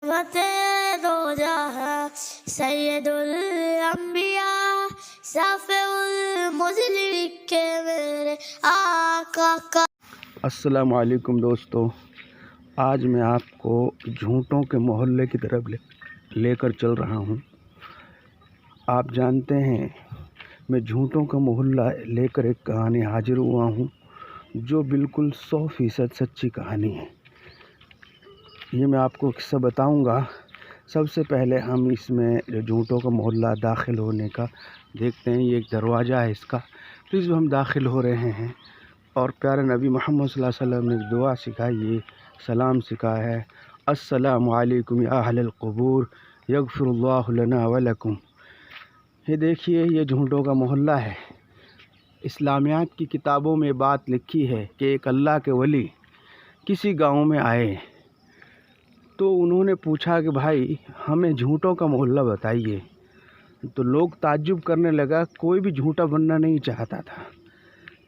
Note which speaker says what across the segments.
Speaker 1: मते दो जहां सैयदुल अंबिया सफ़ीउल मुज़लिम के मेरे आका का।
Speaker 2: अस्सलाम वालेकुम दोस्तों, आज मैं आपको झूठों के मोहल्ले की तरफ लेकर चल रहा हूँ। आप जानते हैं मैं झूठों का मोहल्ला लेकर एक कहानी हाजिर हुआ हूँ जो बिल्कुल 100% सच्ची कहानी है। ये मैं आपको किस्सा बताऊँगा। सबसे पहले हम इसमें जो झूठों का मोहल्ला दाखिल होने का देखते हैं। ये एक दरवाज़ा है इसका, तो इसमें हम दाखिल हो रहे हैं और प्यारे नबी मोहम्मद सल्लल्लाहु अलैहि वसल्लम ने एक दुआ सिखाई है, सलाम सिखाया है, अस्सलामु अलैकुम या अहलल क़ुबूर यग़फ़िरुल्लाहु लना व लकुम। ये देखिए, ये झूठों का मोहल्ला है। इस्लामियात की किताबों में बात लिखी है कि एक अल्लाह के वली किसी गांव में आए तो उन्होंने पूछा कि भाई हमें झूठों का मोहल्ला बताइए। तो लोग ताज्जुब करने लगा, कोई भी झूठा बनना नहीं चाहता था।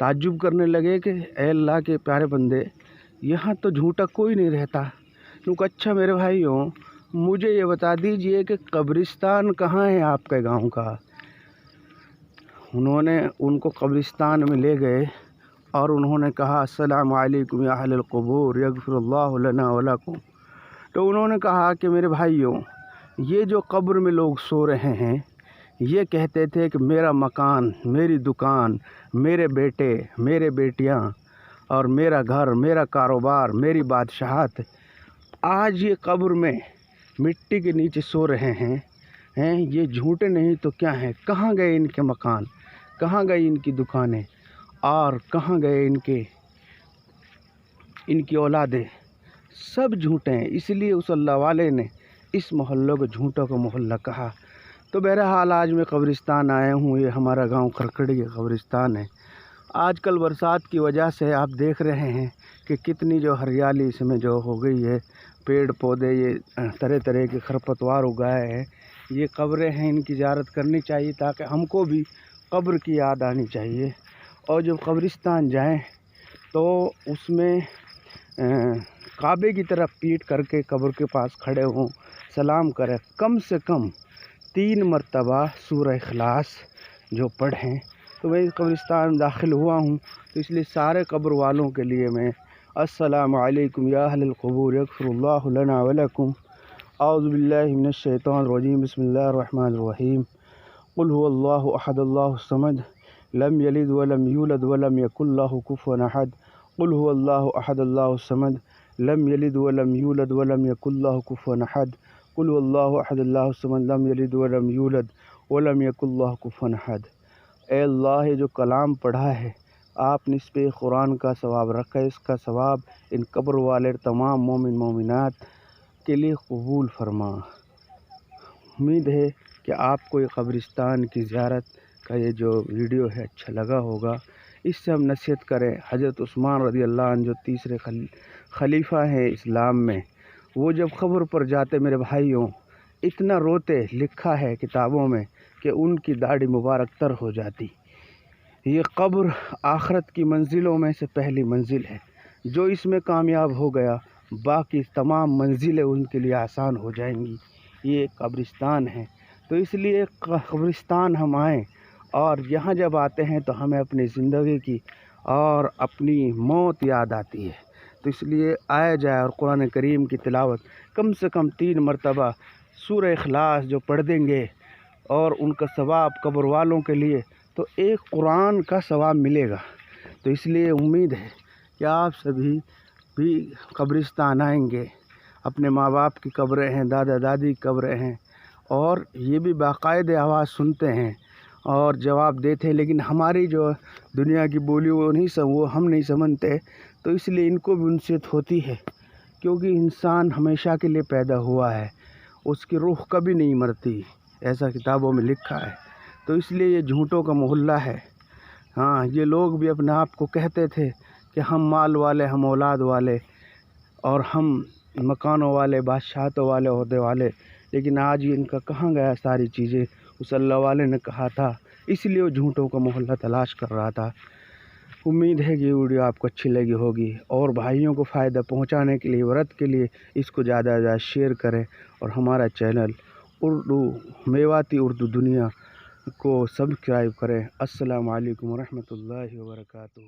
Speaker 2: ताज्जुब करने लगे कि ऐ अल्लाह के प्यारे बंदे, यहाँ तो झूठा कोई नहीं रहता। क्योंकि अच्छा मेरे भाइयों, मुझे ये बता दीजिए कि कब्रिस्तान कहाँ है आपके गांव का। उन्होंने उनको कब्रिस्तान में ले गए और उन्होंने कहा, अस्सलामु अलैकुम या अहलल क़ुबूर यग़फ़िरुल्लाहु लना व लकुम। तो उन्होंने कहा कि मेरे भाइयों, ये जो कब्र में लोग सो रहे हैं, ये कहते थे कि मेरा मकान, मेरी दुकान, मेरे बेटे, मेरे बेटियां और मेरा घर, मेरा कारोबार, मेरी बादशाहत, आज ये कब्र में मिट्टी के नीचे सो रहे हैं। ये झूठे नहीं तो क्या हैं? कहाँ गए इनके मकान, कहाँ गई इनकी दुकानें और कहाँ गए इनकी औलादें? सब झूठे हैं। इसलिए उस अल्लाह वाले ने इस मोहल्ले को झूठों का मोहल्ला कहा। तो बहरहाल आज मैं कब्रिस्तान आया हूँ। ये हमारा गांव खरकड़ी का कब्रिस्तान है। आजकल बरसात की वजह से आप देख रहे हैं कि कितनी जो हरियाली इसमें जो हो गई है, पेड़ पौधे, ये तरह तरह के खरपतवार उगाए हैं। ये कब्रें हैं, इनकी ज़ियारत करनी चाहिए ताकि हमको भी कब्र की याद आनी चाहिए। और जब कब्रिस्तान जाएं तो उसमें काबे की तरफ पीठ करके कब्र के पास खड़े हों, सलाम करें, कम से कम 3 मरतबा सूरह इखलास जो पढ़ें। तो मैं इस कब्रिस्तान दाखिल हुआ हूँ, तो इसलिए सारे कब्र वालों के लिए मैं अस्सलामु अलैकुम या अहलल क़ुबूर यग़फ़िरुल्लाहु लना व लकुम। औज़ु बिल्लाहि मिनश शैतानिर रजीम, बिस्मिल्लाहिर रहमानिर रहीम। क़ुल हुवल्लाहु अहद अल्लाहुस समद लम यलिद व लम यूलद व लम यकुल लहू कुफ़ुवन अहद। क़ुल हुवल्लाहु अहद अल्लाहुस समद लम यलिद व लम यूलद व लम यकुल लहू कुफ़ुवन अहद। क़ुल हुवल्लाहु अहद अल्लाहुस समद लम यलिद व लम यूलद व लम यकुल लहू कुफ़ुवन अहद। ए अल्लाह, ये जो कलाम पढ़ा है आपने, इस पे कुरान का सवाब रखा है। इसका सवाब इन कब्र वाले तमाम मोमिन मोमिनात के लिए कबूल फरमा। उम्मीद है कि आपको ये कब्रिस्तान की ज़ियारत का ये जो वीडियो है अच्छा लगा होगा। इससे हम नसीहत करें। हज़रत उस्मान रज़ी अल्लाह अन्हु जो तीसरे खलीफा हैं इस्लाम में, वो जब क़ब्र पर जाते मेरे भाइयों, इतना रोते, लिखा है किताबों में कि उनकी दाढ़ी मुबारक तर हो जाती। ये कब्र आखरत की मंजिलों में से पहली मंजिल है। जो इसमें कामयाब हो गया, बाकी तमाम मंजिलें उनके लिए आसान हो जाएंगी। ये कब्रिस्तान है, तो इसलिए कब्रिस्तान हम आएँ और यहाँ जब आते हैं तो हमें अपनी ज़िंदगी की और अपनी मौत याद आती है। तो इसलिए आया जाए और कुरान करीम की तिलावत कम से कम 3 मरतबा सूरह इखलास जो पढ़ देंगे और उनका सवाब कब्र वालों के लिए तो एक कुरान का सवाब मिलेगा। तो इसलिए उम्मीद है कि आप सभी भी कब्रिस्तान आएंगे। अपने माँ बाप की कब्रें हैं, दादा दादी की कब्रें हैं, और ये भी बाकायदे आवाज़ सुनते हैं और जवाब देते हैं। लेकिन हमारी जो दुनिया की बोली वो हम नहीं समझते। तो इसलिए इनको भी उनसीयत होती है, क्योंकि इंसान हमेशा के लिए पैदा हुआ है, उसकी रूह कभी नहीं मरती, ऐसा किताबों में लिखा है। तो इसलिए ये झूठों का मोहल्ला है। हाँ, ये लोग भी अपने आप को कहते थे कि हम माल वाले, हम औलाद वाले और हम मकानों वाले, बादशाहतों वाले, ओहदे वाले। लेकिन आज इनका कहाँ गया सारी चीज़ें? उस अल्लाह वाले ने कहा था, इसलिए वो झूठों का मोहल्ला तलाश कर रहा था। امید ہے کہ یہ ویڈیو آپ کو اچھی لگی ہوگی، اور بھائیوں کو فائدہ پہنچانے کے لیے، ورت کے لیے اس کو زیادہ سے زیادہ شیئر کریں، اور ہمارا چینل میواتی اردو دنیا کو سبسکرائب کریں۔ السلام علیکم ورحمۃ اللہ وبرکاتہ۔